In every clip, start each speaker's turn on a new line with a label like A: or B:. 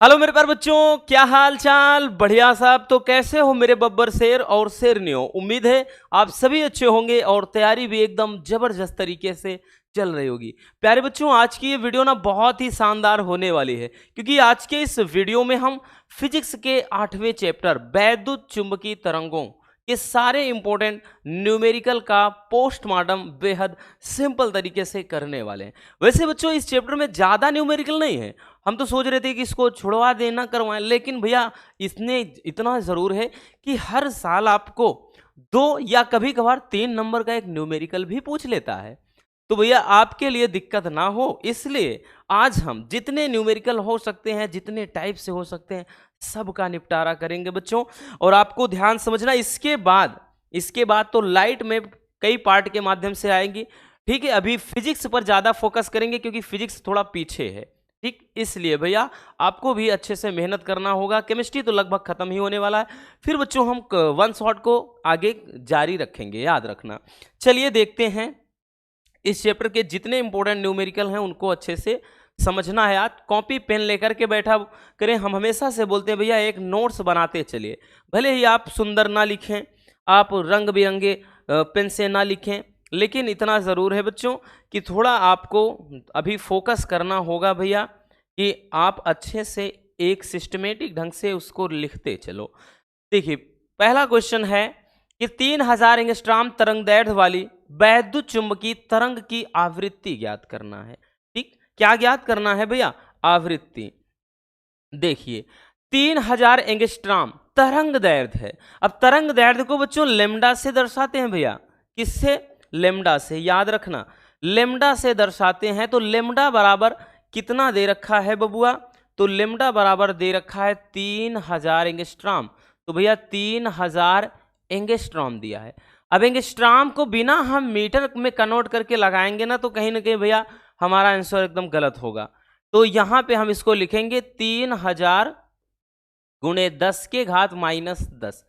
A: Hello मेरे प्यारे बच्चों, क्या हाल चाल। बढ़िया साहब। तो कैसे हो मेरे बब्बर शेर और शेरनियों। उम्मीद है आप सभी अच्छे होंगे और तैयारी भी एकदम जबरदस्त तरीके से चल रही होगी। प्यारे बच्चों, आज की ये वीडियो ना बहुत ही शानदार होने वाली है, क्योंकि आज के इस वीडियो में हम फिजिक्स के 8वें चैप्टर वैद्युत चुंबकीय तरंगों के सारे इंपॉर्टेंट न्यूमेरिकल का पोस्टमार्टम बेहद सिंपल तरीके से करने वाले हैं। वैसे बच्चों, इस चैप्टर में ज़्यादा न्यूमेरिकल नहीं है। हम तो सोच रहे थे कि इसको छुड़वा देना करवाएं, लेकिन भैया इसने इतना ज़रूर है कि हर साल आपको 2 या कभी कभार 3 नंबर का एक न्यूमेरिकल भी पूछ लेता है। तो भैया आपके लिए दिक्कत ना हो, इसलिए आज हम जितने न्यूमेरिकल हो सकते हैं, जितने टाइप से हो सकते हैं, सबका निपटारा करेंगे बच्चों। और आपको ध्यान समझना, इसके बाद तो लाइट में कई पार्ट के माध्यम से आएंगी। ठीक है, अभी फिजिक्स पर ज़्यादा फोकस करेंगे क्योंकि फिजिक्स थोड़ा पीछे है। ठीक, इसलिए भैया आपको भी अच्छे से मेहनत करना होगा। केमिस्ट्री तो लगभग खत्म ही होने वाला है, फिर बच्चों हम वन शॉट को आगे जारी रखेंगे, याद रखना। चलिए देखते हैं, इस चैप्टर के जितने इंपॉर्टेंट न्यूमेरिकल हैं उनको अच्छे से समझना है। आज कॉपी पेन लेकर के बैठा करें। हम हमेशा से बोलते हैं भैया एक नोट्स बनाते चलिए। भले ही आप सुंदर ना लिखें, आप रंग बिरंगे पेन से ना लिखें, लेकिन इतना ज़रूर है बच्चों कि थोड़ा आपको अभी फोकस करना होगा भैया, कि आप अच्छे से एक सिस्टमेटिक ढंग से उसको लिखते चलो। देखिए, पहला क्वेश्चन है कि 3000 एंगस्ट्रॉम तरंगदैर्घ्य वाली वैद्युत चुंबकीय तरंग की आवृत्ति ज्ञात करना है। ठीक, क्या ज्ञात करना है भैया? आवृत्ति। देखिए, 3000 एंगस्ट्रॉम तरंग दैर्घ्य है। अब तरंग दैर्घ्य को बच्चों लेमडा से दर्शाते हैं भैया। किससे? लेमडा से। याद रखना, लेमडा से दर्शाते हैं। तो लेमडा बराबर कितना दे रखा है बबुआ? तो लेमडा बराबर दे रखा है 3000 एंगस्ट्रॉम। तो भैया 3000 एंगस्ट्रॉम दिया है। अब एंगस्ट्रॉम को बिना हम मीटर में कन्वर्ट करके लगाएंगे ना, तो कहीं ना कहीं भैया हमारा आंसर एकदम गलत होगा। तो यहां पे हम इसको लिखेंगे 3000 गुणे 10 के घात -10।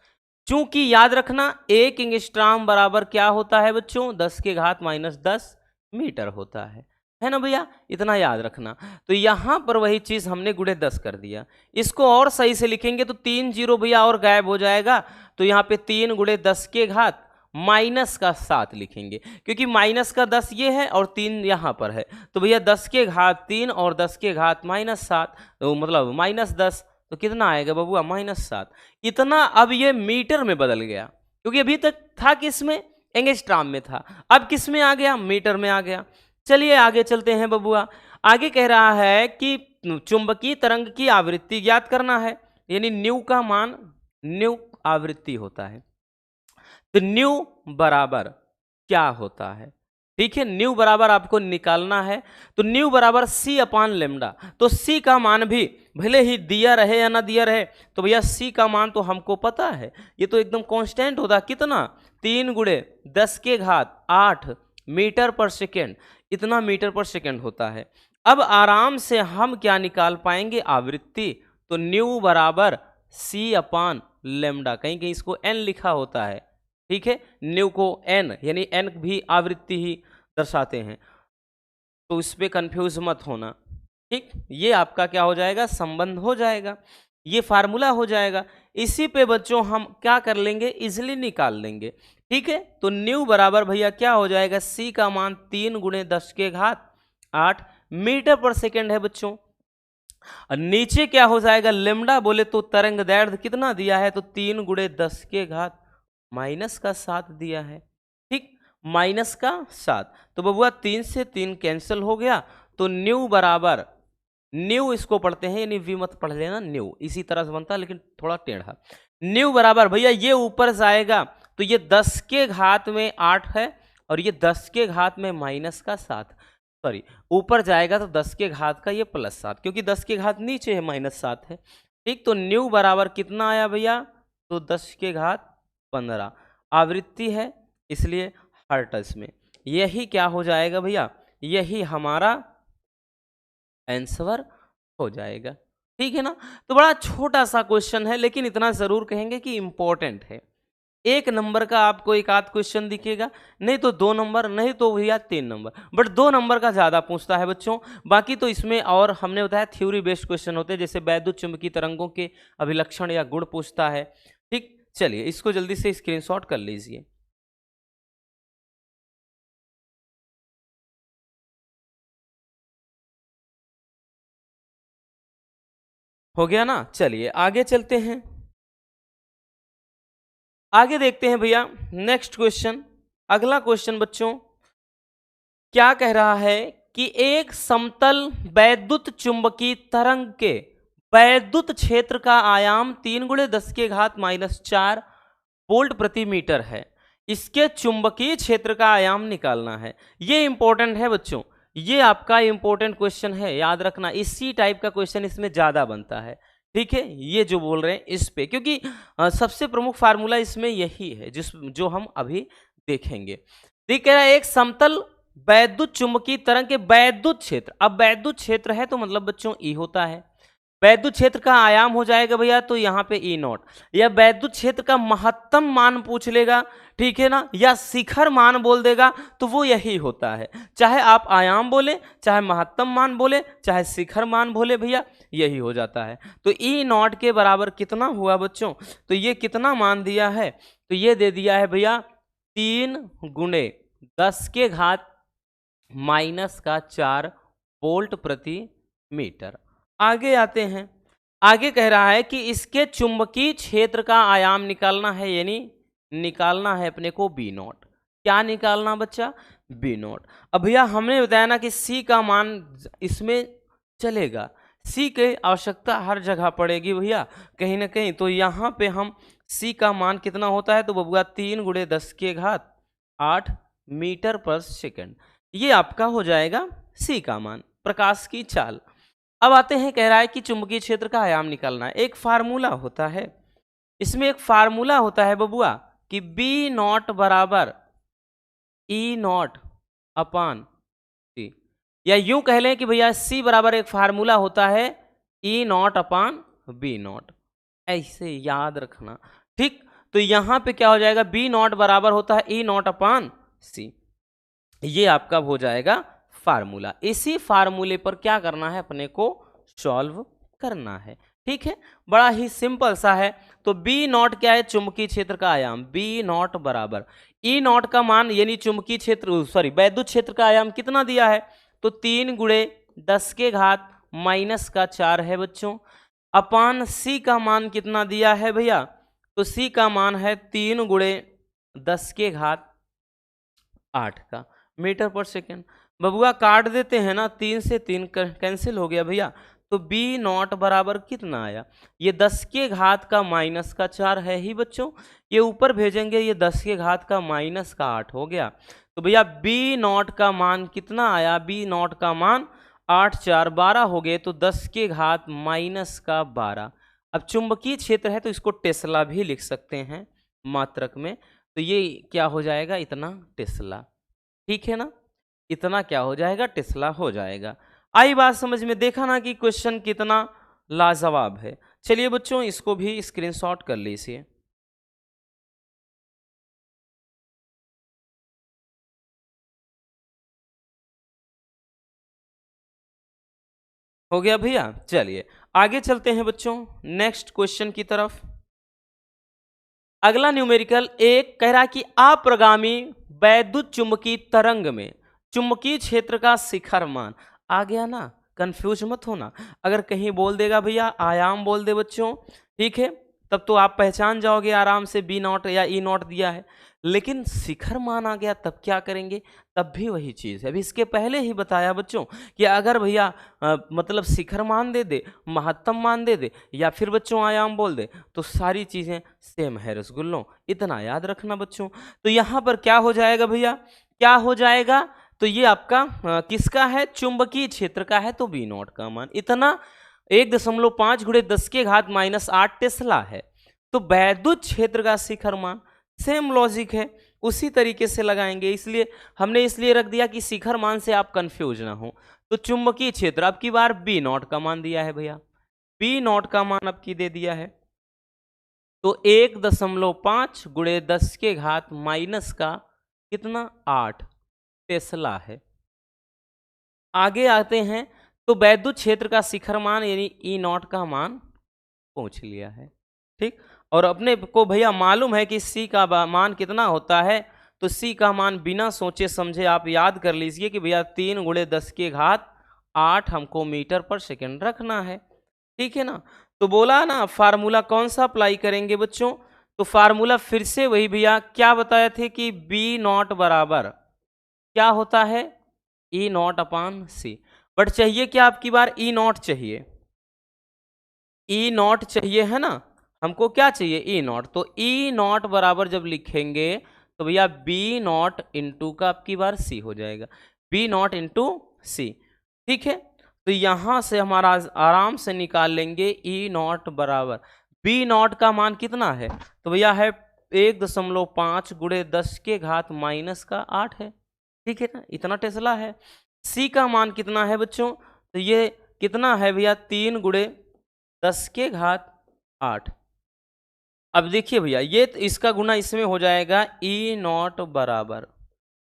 A: चूंकि याद रखना, एक एंगस्ट्रॉम बराबर क्या होता है बच्चों? 10 के घात -10 मीटर होता है ना भैया? इतना याद रखना। तो यहां पर वही चीज हमने गुणे 10 कर दिया। इसको और सही से लिखेंगे तो 3 जीरो भैया और गायब हो जाएगा। तो यहाँ पे 3 गुणे 10 के घात -7 लिखेंगे, क्योंकि माइनस का 10 ये है और 3 यहाँ पर है। तो भैया 10 के घात 3 और 10 के घात -7, तो मतलब -10, तो कितना आएगा बबुआ? -7। इतना। अब ये मीटर में बदल गया, क्योंकि अभी तक था किस में? एंगस्ट्रॉम में था। अब किस में आ गया? मीटर में आ गया। चलिए आगे चलते हैं बबुआ। आगे कह रहा है कि चुंबकीय तरंग की आवृत्ति ज्ञात करना है, यानी न्यू का मान, न्यू आवृत्ति होता है। तो न्यू बराबर क्या होता है? ठीक है, न्यू बराबर आपको निकालना है। तो न्यू बराबर सी अपान लेमडा। तो सी का मान भी भले ही दिया रहे या ना दिया रहे, तो भैया सी का मान तो हमको पता है, ये तो एकदम कांस्टेंट होता। कितना? 3 गुणे 10 के घात 8 मीटर पर सेकेंड। इतना मीटर पर सेकेंड होता है। अब आराम से हम क्या निकाल पाएंगे? आवृत्ति। तो न्यू बराबर सी अपान लेमडा। कहीं कहीं इसको एन लिखा होता है। ठीक है, न्यू को एन, यानी एन भी आवृत्ति ही दर्शाते हैं, तो इस पे कंफ्यूज मत होना। ठीक, ये आपका क्या हो जाएगा? संबंध हो जाएगा, ये फार्मूला हो जाएगा। इसी पे बच्चों हम क्या कर लेंगे? इजिली निकाल लेंगे। ठीक है, तो न्यू बराबर भैया क्या हो जाएगा? सी का मान 3 गुणे 10 के घात 8 मीटर पर सेकेंड है बच्चों। और नीचे क्या हो जाएगा? लेमडा बोले तो तरंग दैर्घ्य कितना दिया है? तो 3 गुणे 10 के घात -7 दिया है। ठीक, -7। तो बबुआ 3 से 3 कैंसिल हो गया। तो न्यू बराबर, न्यू इसको पढ़ते हैं, यानी वी मत पढ़ लेना, न्यू इसी तरह से बनता है लेकिन थोड़ा टेढ़ा। न्यू बराबर भैया ये ऊपर जाएगा तो ये 10 के घात में 8 है, और ये 10 के घात में -7, सॉरी ऊपर जाएगा तो 10 के घात का ये +7, क्योंकि 10 के घात नीचे है, -7 है। ठीक, तो न्यू बराबर कितना आया भैया? तो 10 के घात 15। आवृत्ति है इसलिए हर्ट्ज में। यही क्या हो जाएगा भैया? यही हमारा आंसर हो जाएगा। ठीक है ना? तो बड़ा छोटा सा क्वेश्चन है, लेकिन इतना जरूर कहेंगे कि इंपॉर्टेंट है। 1 नंबर का आपको एक आध क्वेश्चन दिखेगा, नहीं तो 2 नंबर, नहीं तो भैया 3 नंबर, बट 2 नंबर का ज़्यादा पूछता है बच्चों। बाकी तो इसमें और हमने बताया थ्योरी बेस्ड क्वेश्चन होते हैं, जैसे वैद्युत चुंबकीय तरंगों के अभिलक्षण या गुण पूछता है। ठीक, चलिए इसको जल्दी से स्क्रीनशॉट कर लीजिए। हो गया ना, चलिए आगे चलते हैं। आगे देखते हैं भैया नेक्स्ट क्वेश्चन। अगला क्वेश्चन बच्चों क्या कह रहा है कि एक समतल वैद्युत चुंबकीय तरंग के वैद्युत क्षेत्र का आयाम 3 × 10⁻⁴ वोल्ट प्रति मीटर है। इसके चुंबकीय क्षेत्र का आयाम निकालना है। ये इंपॉर्टेंट है बच्चों, ये आपका इंपॉर्टेंट क्वेश्चन है, याद रखना। इसी टाइप का क्वेश्चन इसमें ज्यादा बनता है। ठीक है, ये जो बोल रहे हैं इस पे, क्योंकि सबसे प्रमुख फार्मूला इसमें यही है जो हम अभी देखेंगे। ठीक कह रहा है एक समतल वैद्युत चुंबकीय तरंग के वैद्युत क्षेत्र, अब वैद्युत क्षेत्र है तो मतलब बच्चों ई होता है, वैद्युत क्षेत्र का आयाम हो जाएगा भैया तो यहाँ पे ई नॉट, या वैद्युत क्षेत्र का महत्तम मान पूछ लेगा, ठीक है ना, या शिखर मान बोल देगा तो वो यही होता है। चाहे आप आयाम बोले, चाहे महत्तम मान बोले, चाहे शिखर मान बोले, भैया यही हो जाता है। तो ई नॉट के बराबर कितना हुआ बच्चों, तो ये कितना मान दिया है, तो ये दे दिया है भैया 3 × 10⁻⁴ वोल्ट प्रति मीटर। आगे आते हैं। आगे कह रहा है कि इसके चुंबकीय क्षेत्र का आयाम निकालना है, यानी निकालना है अपने को बी नॉट। क्या निकालना बच्चा, बी नॉट। अब भैया हमने बताया ना कि सी का मान इसमें चलेगा, सी की आवश्यकता हर जगह पड़ेगी भैया कहीं ना कहीं, तो यहाँ पे हम सी का मान कितना होता है तो बबुआ 3 × 10⁸ मीटर पर सेकंड, ये आपका हो जाएगा सी का मान, प्रकाश की चाल। अब आते हैं, कह रहा है कि चुंबकीय क्षेत्र का आयाम निकालना है। एक फार्मूला होता है, इसमें एक फार्मूला होता है बबुआ कि बी नॉट बराबर ई नॉट अपान सी, या यूं कह लें कि भैया सी बराबर एक फार्मूला होता है ई नॉट अपान बी नॉट, ऐसे याद रखना। ठीक, तो यहां पे क्या हो जाएगा, बी नॉट बराबर होता है ई नॉट अपान सी, ये आपका हो जाएगा फार्मूला। इसी फार्मूले पर क्या करना है, अपने को सॉल्व करना है। ठीक है, बड़ा ही सिंपल सा है। तो बी नॉट क्या है, चुंबकीय क्षेत्र का आयाम, बी नॉट बराबर ई नॉट का मान, यानी चुंबकीय क्षेत्र वैद्युत क्षेत्र का आयाम कितना दिया है, तो 3 × 10⁻⁴ है बच्चों, अपान सी का मान कितना दिया है भैया, तो सी का मान है 3 × 10⁸ का मीटर पर सेकेंड। बबुआ काट देते हैं ना, 3 से 3 कैंसिल हो गया भैया, तो बी नॉट बराबर कितना आया, ये 10⁻⁻4 है ही बच्चों, ये ऊपर भेजेंगे, ये 10⁻⁻8 हो गया। तो भैया बी नॉट का मान कितना आया, बी नॉट का मान 8 4 12 हो गए, तो 10⁻⁻12। अब चुंबकीय क्षेत्र है तो इसको टेस्ला भी लिख सकते हैं मात्रक में, तो ये क्या हो जाएगा, इतना टेस्ला। ठीक है ना, इतना क्या हो जाएगा, टेस्ला हो जाएगा। आई बात समझ में, देखा ना कि क्वेश्चन कितना लाजवाब है। चलिए बच्चों इसको भी स्क्रीनशॉट कर लीजिए। हो गया भैया, चलिए आगे चलते हैं बच्चों नेक्स्ट क्वेश्चन की तरफ। अगला न्यूमेरिकल एक कह रहा है कि अप्रगामी वैद्युत चुंबकीय तरंग में चुंबकीय क्षेत्र का शिखर मान। आ गया ना, कंफ्यूज मत होना, अगर कहीं बोल देगा भैया आयाम बोल दे बच्चों, ठीक है, तब तो आप पहचान जाओगे आराम से बी नॉट या ई नॉट दिया है, लेकिन शिखर मान आ गया तब क्या करेंगे, तब भी वही चीज़ है। अभी इसके पहले ही बताया बच्चों कि अगर भैया मतलब शिखर मान दे दे, महत्तम मान दे दे, या फिर बच्चों आयाम बोल दे, तो सारी चीज़ें सेम है रसगुल्लों, इतना याद रखना बच्चों। तो यहाँ पर क्या हो जाएगा भैया, क्या हो जाएगा, तो ये आपका किसका है, चुंबकीय क्षेत्र का है, तो बी नॉट का मान इतना 1.5 × 10⁻⁻8 टेस्ला है। तो वैद्युत क्षेत्र का शिखर मान सेम लॉजिक है, उसी तरीके से लगाएंगे, इसलिए हमने इसलिए रख दिया कि शिखर मान से आप कंफ्यूज ना हो। तो चुंबकीय क्षेत्र अब की बार बी नॉट का मान दिया है भैया, बी नॉट का मान अब की दे दिया है, तो 1.5 गुणे 10 के घात माइनस का कितना 8 टेस्ला है। आगे आते हैं तो वैद्युत क्षेत्र का शिखर मान यानी ई नॉट का मान पूछ लिया है, ठीक। और अपने को भैया मालूम है कि सी का मान कितना होता है, तो सी का मान बिना सोचे समझे आप याद कर लीजिए कि भैया 3 गुणे 10 के घात 8 हमको मीटर पर सेकंड रखना है, ठीक है ना। तो बोला ना फार्मूला कौन सा अप्लाई करेंगे बच्चों, तो फार्मूला फिर से वही भैया क्या बताए थे कि बी नॉट बराबर क्या होता है ई नॉट अपान सी। बट चाहिए क्या आपकी बार ई नॉट चाहिए, ई नॉट चाहिए है ना, हमको क्या चाहिए ई नॉट। तो ई नॉट बराबर जब लिखेंगे तो भैया बी नॉट इंटू का आपकी बार सी हो जाएगा, बी नॉट इंटू सी, ठीक है। तो यहां से हमारा आराम से निकाल लेंगे ई नॉट बराबर बी नॉट का मान कितना है, तो भैया है 1.5 गुणे 10 के घात माइनस का 8 है, ठीक है ना, इतना टेस्ला है। सी का मान कितना है बच्चों, तो ये कितना है भैया 3 गुणे 10 के घात 8। अब देखिए भैया ये इसका गुना इसमें हो जाएगा ई नॉट बराबर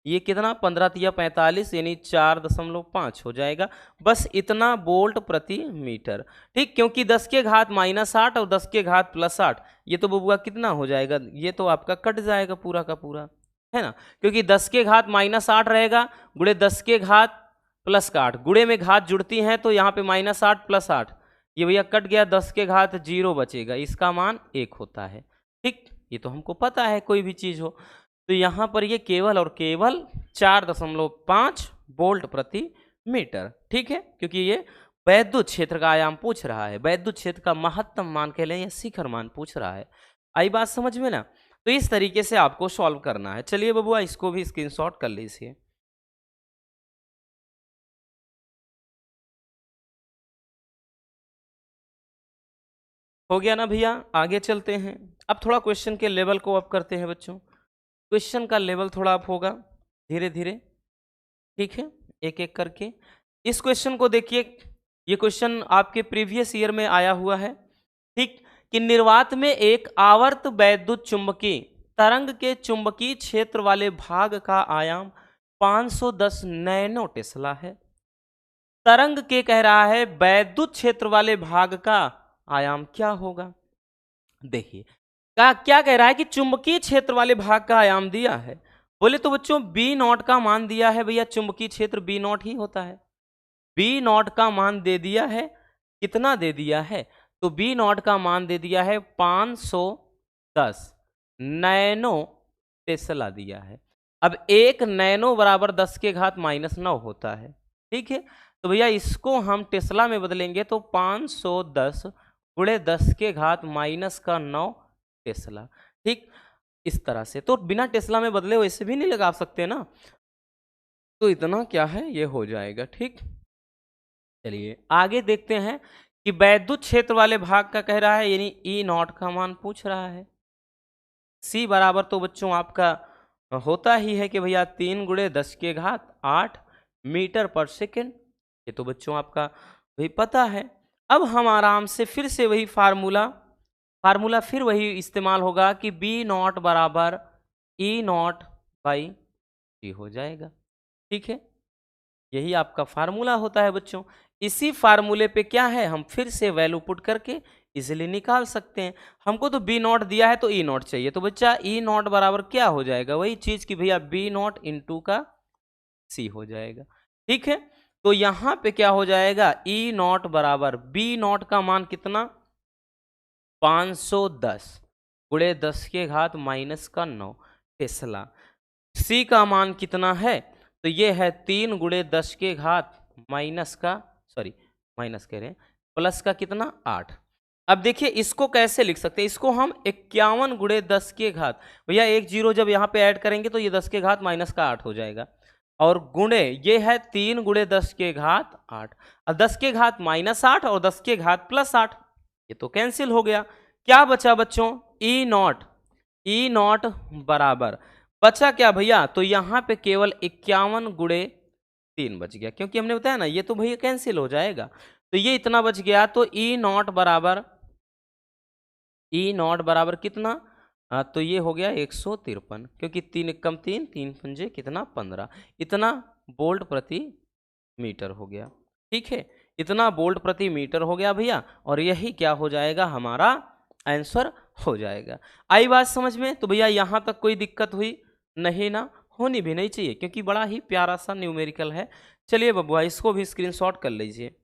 A: ये कितना 15 तिया 45 यानी 4.5 हो जाएगा, बस इतना वोल्ट प्रति मीटर, ठीक। क्योंकि 10 के घात -8 और 10 के घात +8 ये तो बबुआ कितना हो जाएगा, ये तो आपका कट जाएगा पूरा का पूरा, है ना। क्योंकि 10 के घात -8 रहेगा गुणे 10 के घात +8, गुणे में घात जुड़ती हैं तो यहाँ पे -8 +8 ये भैया कट गया, 10 के घात 0 बचेगा, इसका मान 1 होता है, ठीक। ये तो हमको पता है कोई भी चीज हो, तो यहाँ पर ये केवल और केवल 4.5 वोल्ट प्रति मीटर, ठीक है। क्योंकि ये वैद्युत क्षेत्र का आयाम पूछ रहा है, वैद्युत क्षेत्र का महत्तम मान कह लें या शिखर मान पूछ रहा है। आई बात समझ में ना, तो इस तरीके से आपको सॉल्व करना है। चलिए बबुआ इसको भी स्क्रीनशॉट कर लीजिए। हो गया ना भैया, आगे चलते हैं। अब थोड़ा क्वेश्चन के लेवल को अप करते हैं बच्चों, क्वेश्चन का लेवल थोड़ा अप होगा धीरे धीरे, ठीक है, एक एक करके। इस क्वेश्चन को देखिए, ये क्वेश्चन आपके प्रीवियस ईयर में आया हुआ है, ठीक। कि निर्वात में एक आवर्त वैद्युत चुंबकीय तरंग के चुंबकीय क्षेत्र वाले भाग का आयाम 510 नैनो टेस्ला है। तरंग के कह रहा है वैद्युत क्षेत्र वाले भाग का आयाम क्या होगा। देखिए क्या कह रहा है कि चुंबकीय क्षेत्र वाले भाग का आयाम दिया है, बोले तो बच्चों बी नॉट का मान दिया है भैया, चुंबकीय क्षेत्र बी नॉट ही होता है, बी नॉट का मान दे दिया है, कितना दे दिया है, तो बी नॉट का मान दे दिया है 510 नैनो टेस्ला दिया है। अब एक नैनो बराबर 10 के घात -9 होता है, ठीक है। तो भैया इसको हम टेस्ला में बदलेंगे तो 510 गुणे 10 के घात -9 टेस्ला, ठीक। इस तरह से तो बिना टेस्ला में बदले वैसे भी नहीं लगा सकते ना, तो इतना क्या है ये हो जाएगा, ठीक। चलिए आगे देखते हैं कि वैद्युत क्षेत्र वाले भाग का कह रहा है यानी ई नॉट का मान पूछ रहा है। सी बराबर तो बच्चों आपका होता ही है कि भैया 3 गुणे 10 के घात 8 मीटर पर सेकेंड, ये तो बच्चों आपका भाई पता है। अब हम आराम से फिर से वही फार्मूला फिर वही इस्तेमाल होगा कि बी नॉट बराबर ई नॉट बाई जी हो जाएगा, ठीक है। यही आपका फार्मूला होता है बच्चों। इसी फार्मूले पे क्या है, हम फिर से वैल्यू पुट करके इजीली निकाल सकते हैं। हमको तो बी नॉट दिया है तो ई नॉट चाहिए, तो बच्चा ई नॉट बराबर क्या हो जाएगा, वही चीज कि भैया बी नॉट इंटू का सी हो जाएगा, ठीक है। तो यहां पे क्या हो जाएगा, ई नॉट बराबर बी नॉट का मान कितना 510 गुणे 10 के घात -9 टेस्ला। सी का मान कितना है, तो ये है 3 गुणे 10 के घात माइनस कह रहे हैं प्लस का कितना 8। अब देखिए इसको कैसे लिख सकते हैं, इसको हम 51 गुणे 10 के घात, भैया एक जीरो जब यहाँ पे ऐड करेंगे तो ये 10 के घात -8 हो जाएगा, और गुणे ये है 3 गुणे 10 के घात 8। अब 10 के घात -8 और 10 के घात +8 ये तो कैंसिल हो गया, क्या बचा बच्चों ई नॉट बराबर बचा क्या भैया, तो यहाँ पे केवल 51 गुणे 3 बच गया, क्योंकि हमने बताया ना ये तो भैया कैंसिल हो जाएगा, तो ये इतना बच गया। तो ई नॉट बराबर ई नॉट बराबर कितना, तो ये हो गया 153, क्योंकि 3 कम 3, 3 पंजे कितना 15, इतना वोल्ट प्रति मीटर हो गया। ठीक है, इतना वोल्ट प्रति मीटर हो गया भैया, और यही क्या हो जाएगा, हमारा आंसर हो जाएगा। आई बात समझ में? तो भैया यहाँ तक कोई दिक्कत हुई नहीं ना, होनी भी नहीं चाहिए, क्योंकि बड़ा ही प्यारा सा न्यूमेरिकल है। चलिए बबुआ, इसको भी स्क्रीनशॉट कर लीजिए।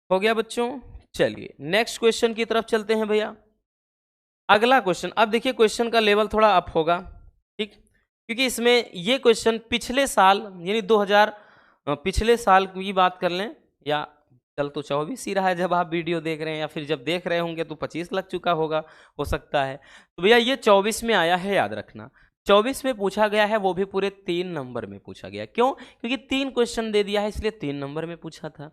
A: हो गया बच्चों? चलिए नेक्स्ट क्वेश्चन की तरफ चलते हैं भैया। अगला क्वेश्चन, अब देखिए क्वेश्चन का लेवल थोड़ा अप होगा, ठीक, क्योंकि इसमें ये क्वेश्चन पिछले साल यानी 2000 पिछले साल की बात कर लें, या चल तो 24 ही रहा है जब आप वीडियो देख रहे हैं, या फिर जब देख रहे होंगे तो 25 लग चुका होगा, हो सकता है। तो भैया ये 24 में आया है, याद रखना 24 में पूछा गया है, वो भी पूरे 3 नंबर में पूछा गया। क्यों? क्योंकि 3 क्वेश्चन दे दिया है, इसलिए 3 नंबर में पूछा था।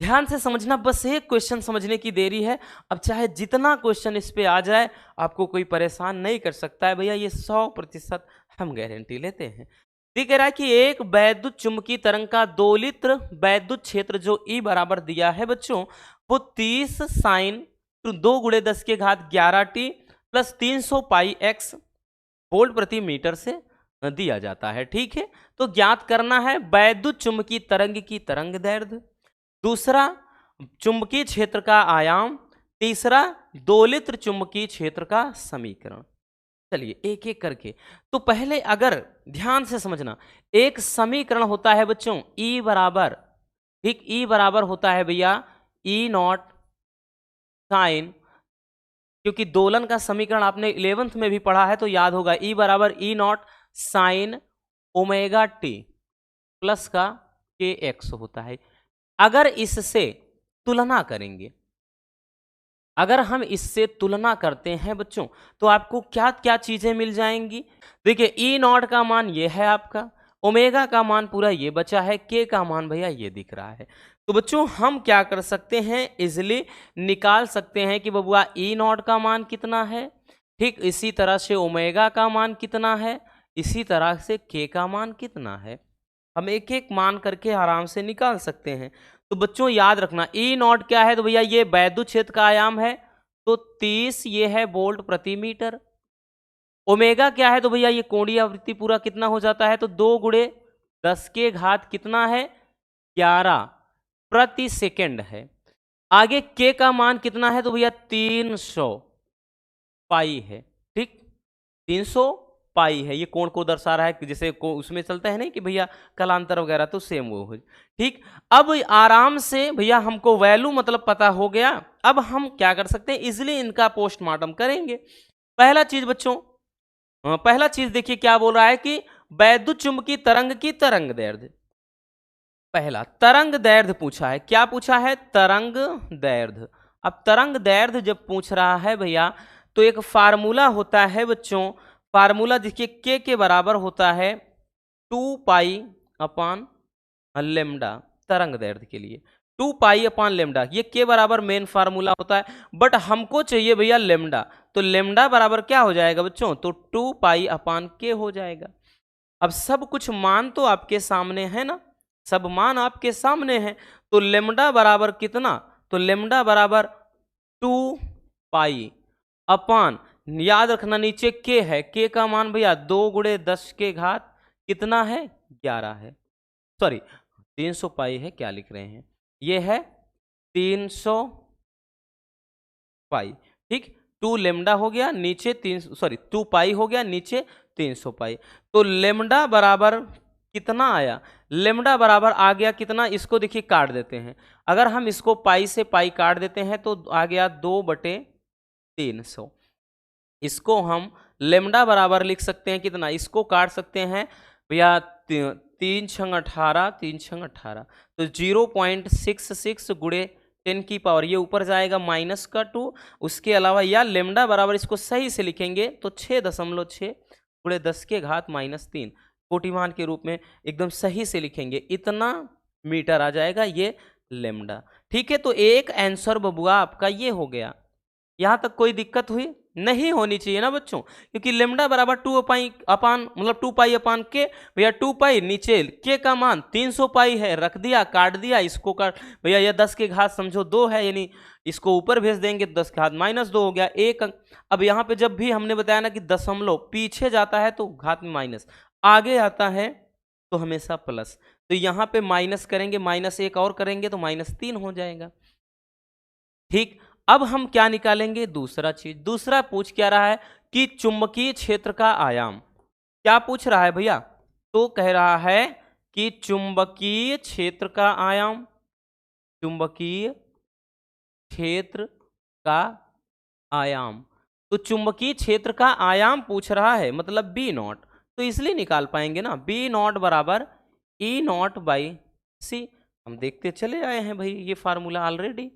A: ध्यान से समझना, बस एक क्वेश्चन समझने की देरी है। अब चाहे जितना क्वेश्चन इस पे आ जाए, आपको कोई परेशान नहीं कर सकता है भैया, ये 100% हम गारंटी लेते हैं। ये कह रहा है कि एक वैद्युत चुंबकीय तरंग का 2 लीटर वैद्युत क्षेत्र जो E बराबर दिया है बच्चों, वो 30 साइन 2 गुणे 10 के घात 11t प्लस 300 पाई x वोल्ट प्रति मीटर से दिया जाता है। ठीक है, तो ज्ञात करना है वैद्युत चुंबकीय तरंग की तरंग दैर्ध्य, दूसरा चुंबकीय क्षेत्र का आयाम, तीसरा 2 लीटर चुंबकीय क्षेत्र का समीकरण। चलिए एक एक करके, तो पहले अगर ध्यान से समझना, एक समीकरण होता है बच्चों E बराबर, ठीक, E बराबर होता है भैया E नॉट साइन, क्योंकि दोलन का समीकरण आपने 11th में भी पढ़ा है तो याद होगा, E बराबर E not sine omega t plus का के एक्स होता है। अगर इससे तुलना करेंगे, अगर हम इससे तुलना करते हैं बच्चों, तो आपको क्या क्या चीजें मिल जाएंगी। देखिए ई नॉट का मान ये है आपका, ओमेगा का मान पूरा ये बचा है, के का मान भैया ये दिख रहा है। तो बच्चों हम क्या कर सकते हैं, इजिली निकाल सकते हैं कि बबुआ ई नॉट का मान कितना है, ठीक, इसी तरह से ओमेगा का मान कितना है, इसी तरह से के का मान कितना है। हम एक एक मान करके आराम से निकाल सकते हैं। तो बच्चों याद रखना, ई नॉट क्या है, तो भैया ये वैद्युत क्षेत्र का आयाम है, तो 30 ये है वोल्ट प्रति मीटर। ओमेगा क्या है, तो भैया ये कोणीय आवृत्ति पूरा कितना हो जाता है, तो 2 गुणे 10 के घात कितना है 11 प्रति सेकेंड है। आगे के का मान कितना है, तो भैया 300 पाई है, ठीक, 300 पाई है, ये कोण को दर्शा रहा है, जैसे उसमें चलता है नहीं कि भैया कलांतर वगैरह, तो सेम वो हो। ठीक, अब आराम से भैया हमको वैल्यू मतलब पता हो गया। अब हम क्या कर सकते हैं, इजिली इनका पोस्टमार्टम करेंगे। पहला चीज बच्चों, पहला चीज देखिए क्या बोल रहा है कि वैद्युत चुंबकीय तरंग की तरंग दैर्ध्य, पहला तरंग दैर्ध्य पूछा है। क्या पूछा है, तरंग दैर्ध्य। अब तरंग दैर्ध्य जब पूछ रहा है भैया, तो एक फार्मूला होता है बच्चों, फार्मूला देखिए के बराबर होता है 2 पाई अपान लेमडा, तरंग दैर्ध्य के लिए 2 पाई अपान लेमडा, ये के बराबर मेन फार्मूला होता है, बट हमको चाहिए भैया लेमडा, तो लेमडा बराबर क्या हो जाएगा बच्चों, तो 2 पाई अपान के हो जाएगा। अब सब कुछ मान तो आपके सामने है ना, सब मान आपके सामने हैं, तो लेमडा बराबर कितना, तो लेमडा बराबर 2 पाई अपान, याद रखना नीचे के है, के का मान भैया 2 गुणे 10 के घात कितना है 11 है, सॉरी 300 पाई है, क्या लिख रहे हैं, ये है 300 पाई, ठीक, 2 लेमडा हो गया नीचे 2 पाई हो गया नीचे 300 पाई, तो लेमडा बराबर कितना आया, लेमडा बराबर आ गया कितना, इसको देखिए काट देते हैं, अगर हम इसको पाई से पाई काट देते हैं तो आ गया 2/300, इसको हम लेमडा बराबर लिख सकते हैं कितना, इसको काट सकते हैं भैया 3 छंग 18, 3 छंग 18, तो 0.66 गुणे 10 की पावर, ये ऊपर जाएगा माइनस का 2, उसके अलावा या लेमडा बराबर इसको सही से लिखेंगे तो 6.6 गुणे 10 के घात -3 कोटिमान के रूप में एकदम सही से लिखेंगे, इतना मीटर आ जाएगा ये लेमडा। ठीक है, तो एक आंसर बबुआ आपका ये हो गया। यहां तक कोई दिक्कत हुई नहीं होनी चाहिए ना बच्चों, क्योंकि लेमडा बराबर 2 पाई अपान मतलब 2 पाई अपान के, भैया 2 पाई नीचे के का मान 300 पाई है, रख दिया काट दिया, इसको काट भैया ये 10 के घात समझो 2 है, यानी इसको ऊपर भेज देंगे तो 10 के घात -2 हो गया 1 अंक। अब यहाँ पे जब भी हमने बताया ना कि दशमलव पीछे जाता है तो घात में माइनस, आगे आता है तो हमेशा प्लस, तो यहाँ पे माइनस करेंगे, -1 और करेंगे तो -3 हो जाएगा। ठीक, अब हम क्या निकालेंगे, दूसरा चीज, दूसरा पूछ क्या रहा है कि चुंबकीय क्षेत्र का आयाम। क्या पूछ रहा है भैया, तो कह रहा है कि चुंबकीय क्षेत्र का आयाम, चुंबकीय क्षेत्र का आयाम, तो चुंबकीय क्षेत्र का आयाम पूछ रहा है, मतलब बी नॉट, तो इसलिए निकाल पाएंगे ना, बी नॉट बराबर ई नॉट बाई सी। हम देखते चले आए हैं भाई ये फार्मूला ऑलरेडी,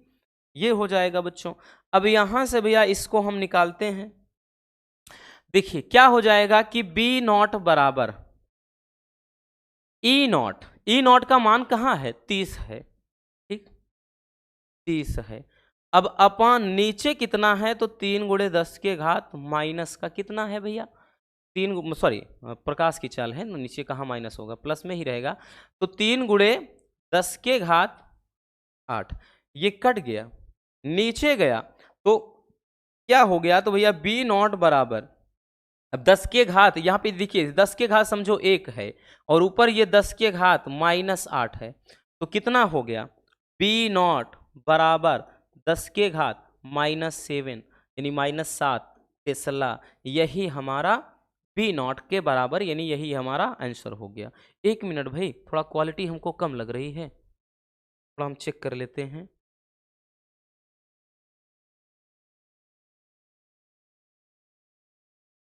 A: ये हो जाएगा बच्चों। अब यहां से भैया इसको हम निकालते हैं, देखिए क्या हो जाएगा कि बी नॉट बराबर ई नॉट, ई नॉट का मान कहाँ है 30 है, ठीक 30 है। अब अपान नीचे कितना है, तो 3 गुणे 10 के घात माइनस का कितना है भैया, 3 सॉरी प्रकाश की चाल है, नीचे कहाँ माइनस होगा, प्लस में ही रहेगा, तो 3 गुणे 10 के घात 8, ये कट गया नीचे गया, तो क्या हो गया, तो भैया बी नॉट बराबर, अब 10 के घात यहाँ पे देखिए 10 के घात समझो 1 है, और ऊपर ये 10 के घात -8 है, तो कितना हो गया, बी नॉट बराबर 10 के घात -7 यानी -7 टेस्ला, यही हमारा बी नॉट के बराबर, यानी यही हमारा आंसर हो गया। 1 मिनट भाई, थोड़ा क्वालिटी हमको कम लग रही है, थोड़ा हम चेक कर लेते हैं।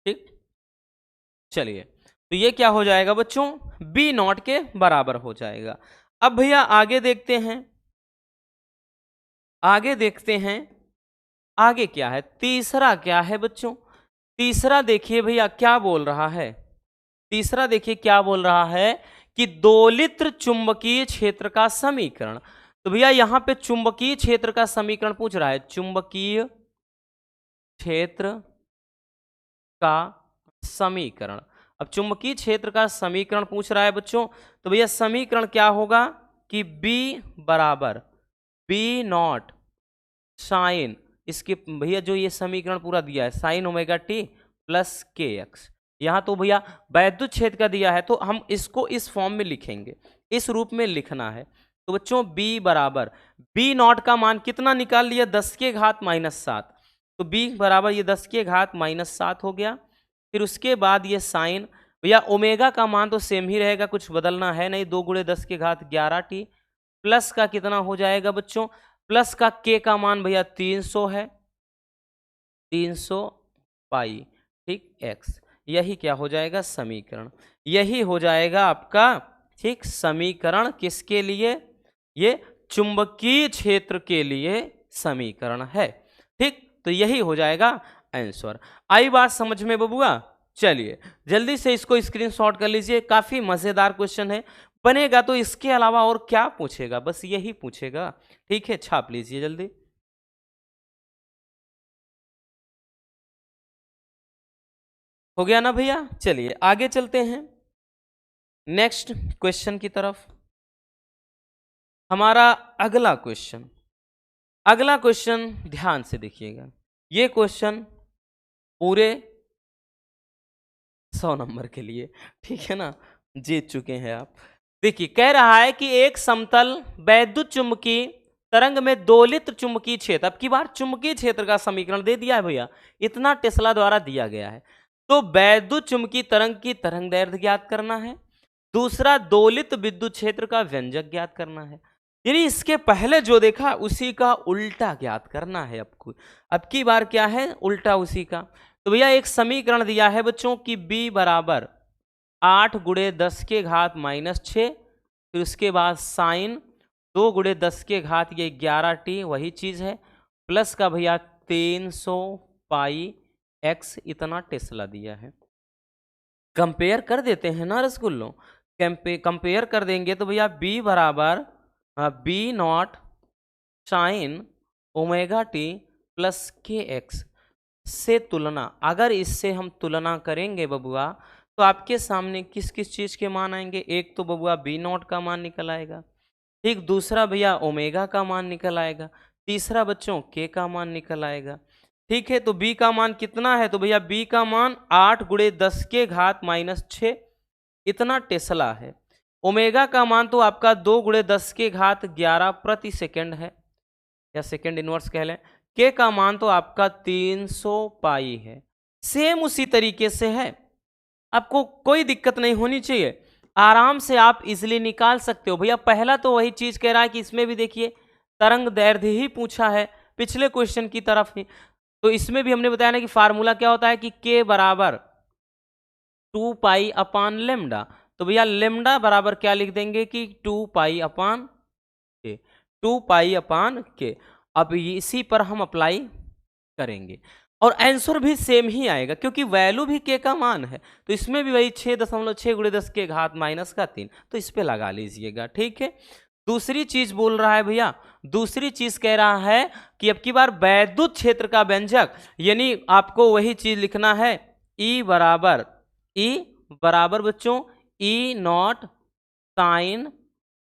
A: ठीक, चलिए, तो ये क्या हो जाएगा बच्चों, बी नॉट के बराबर हो जाएगा। अब भैया आगे देखते हैं, आगे देखते हैं, आगे क्या है, तीसरा क्या है बच्चों, तीसरा देखिए भैया क्या बोल रहा है, तीसरा देखिए क्या बोल रहा है कि दोलित्र चुंबकीय क्षेत्र का समीकरण। तो भैया यहां पे चुंबकीय क्षेत्र का समीकरण पूछ रहा है, चुंबकीय क्षेत्र का समीकरण। अब चुंबकीय क्षेत्र का समीकरण पूछ रहा है बच्चों, तो भैया समीकरण क्या होगा कि B बराबर बी नॉट साइन, इसके भैया जो ये समीकरण पूरा दिया है साइन ओमेगा टी प्लस के एक्स, यहाँ तो भैया वैद्युत क्षेत्र का दिया है, तो हम इसको इस फॉर्म में लिखेंगे, इस रूप में लिखना है। तो बच्चों B बराबर बी नॉट का मान कितना निकाल लिया, 10 के घात -7, तो B बराबर ये 10 के घात -7 हो गया। फिर उसके बाद ये साइन, भैया ओमेगा का मान तो सेम ही रहेगा, कुछ बदलना है नहीं, 2 गुणे 10 के घात 11t, प्लस का कितना हो जाएगा बच्चों, प्लस का के का मान भैया 300 है, 300 पाई, ठीक एक्स, यही क्या हो जाएगा समीकरण, यही हो जाएगा आपका ठीक समीकरण, किसके लिए, ये चुंबकीय क्षेत्र के लिए समीकरण है। ठीक, तो यही हो जाएगा आंसर। आई बात समझ में बबुआ, चलिए जल्दी से इसको स्क्रीनशॉट कर लीजिए, काफी मजेदार क्वेश्चन है, बनेगा तो इसके अलावा और क्या पूछेगा, बस यही पूछेगा। ठीक है, छाप लीजिए जल्दी। हो गया ना भैया, चलिए आगे चलते हैं नेक्स्ट क्वेश्चन की तरफ। हमारा अगला क्वेश्चन, अगला क्वेश्चन ध्यान से देखिएगा, ये क्वेश्चन पूरे 100 नंबर के लिए, ठीक है ना, जीत चुके हैं आप। देखिए कह रहा है कि एक समतल वैद्युत चुंबकीय तरंग में दोलित्र चुंबकीय क्षेत्र, अब की बार चुंबकीय क्षेत्र का समीकरण दे दिया है भैया, इतना टेस्ला द्वारा दिया गया है। तो वैद्युत चुंबकीय तरंग की तरंग दैर्ध्य ज्ञात करना है, दूसरा दोलित्र विद्युत क्षेत्र का व्यंजक ज्ञात करना है, यानी इसके पहले जो देखा उसी का उल्टा ज्ञात करना है आपको। अब की बार क्या है, उल्टा उसी का। तो भैया एक समीकरण दिया है बच्चों की B बराबर 8 गुणे 10 के घात -6, फिर उसके बाद साइन 2 गुणे 10 के घात ये 11t, वही चीज है, प्लस का भैया 300 पाई x, इतना टेस्ला दिया है। कंपेयर कर देते हैं ना रसगुल्लो, कंपेयर कर देंगे तो भैया B बराबर B not sine omega t plus के एक्स, से तुलना, अगर इससे हम तुलना करेंगे बबुआ तो आपके सामने किस किस चीज के मान आएंगे? एक तो बबुआ बी नॉट का मान निकल आएगा, ठीक, दूसरा भैया ओमेगा का मान निकल आएगा, तीसरा बच्चों के का मान निकल आएगा। ठीक है, तो बी का मान कितना है? तो भैया बी का मान 8 गुणे 10 के घात -6 इतना टेस्ला है। ओमेगा का मान तो आपका 2 गुणे 10 के घात 11 प्रति सेकंड है, या सेकंड इनवर्स कह लें। के का मान तो आपका 300 पाई है। सेम उसी तरीके से है, आपको कोई दिक्कत नहीं होनी चाहिए, आराम से आप इजिली निकाल सकते हो। भैया पहला तो वही चीज कह रहा है कि इसमें भी देखिए तरंग दैर्ध्य ही पूछा है पिछले क्वेश्चन की तरफ ही, तो इसमें भी हमने बताया ना कि फार्मूला क्या होता है कि के बराबर 2 पाई अपान लेमडा। तो भैया लेमडा बराबर क्या लिख देंगे कि 2 पाई अपान के, 2 पाई अपान के। अब इसी पर हम अप्लाई करेंगे और आंसर भी सेम ही आएगा क्योंकि वैल्यू भी के का मान है, तो इसमें भी वही 6.6 गुणे 10 के घात -3, तो इस पे लगा लीजिएगा। ठीक है, दूसरी चीज बोल रहा है भैया, दूसरी चीज कह रहा है कि अब की बार वैद्युत क्षेत्र का व्यंजक, यानी आपको वही चीज लिखना है ई बराबर बच्चों E naught sine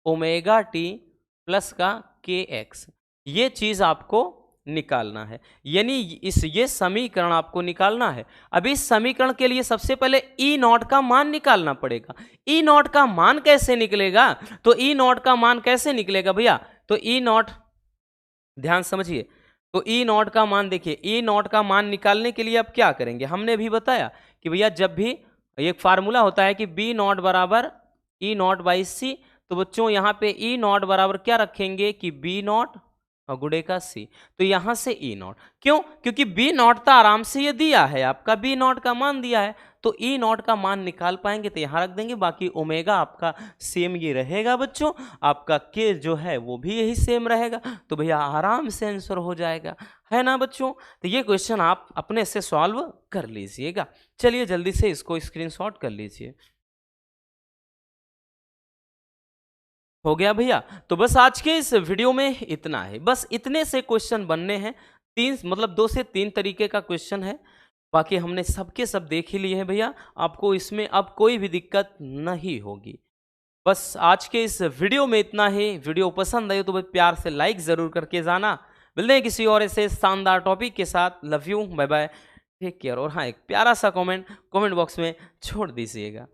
A: omega t plus का के एक्स, ये चीज आपको निकालना है, यानी ये समीकरण आपको निकालना है। अब इस समीकरण के लिए सबसे पहले ई नॉट का मान निकालना पड़ेगा। ई नॉट का मान कैसे निकलेगा? तो ई नॉट का मान कैसे निकलेगा भैया? तो ई नॉट, ध्यान समझिए, तो ई नॉट का मान देखिए, ई नॉट का मान निकालने के लिए अब क्या करेंगे, हमने भी बताया कि भैया जब भी एक फार्मूला होता है कि बी नॉट बराबर ई नॉट बाई सी, तो बच्चों यहाँ पे ई नॉट बराबर क्या रखेंगे कि बी नॉट और गुणे का सी, तो यहां से ई नॉट, क्यों? क्योंकि बी नॉट तो आराम से ये दिया है, आपका बी नॉट का मान दिया है, तो ई नॉट का मान निकाल पाएंगे तो यहां रख देंगे, बाकी ओमेगा आपका सेम ये रहेगा बच्चों, आपका के जो है वो भी यही सेम रहेगा, तो भैया आराम से आंसर हो जाएगा, है ना बच्चों। तो ये क्वेश्चन आप अपने से सॉल्व कर लीजिएगा। चलिए जल्दी से इसको स्क्रीनशॉट कर लीजिए। हो गया भैया? तो बस आज के इस वीडियो में इतना है, बस इतने से क्वेश्चन बनने हैं, 2 से 3 तरीके का क्वेश्चन है, बाकी हमने सबके सब देख ही लिए हैं भैया, आपको इसमें अब कोई भी दिक्कत नहीं होगी। बस आज के इस वीडियो में इतना ही। वीडियो पसंद आई तो प्यार से लाइक ज़रूर करके जाना। मिलते हैं किसी और ऐसे शानदार टॉपिक के साथ। Love you, bye bye, take care. और हाँ, एक प्यारा सा कमेंट बॉक्स में छोड़ दीजिएगा।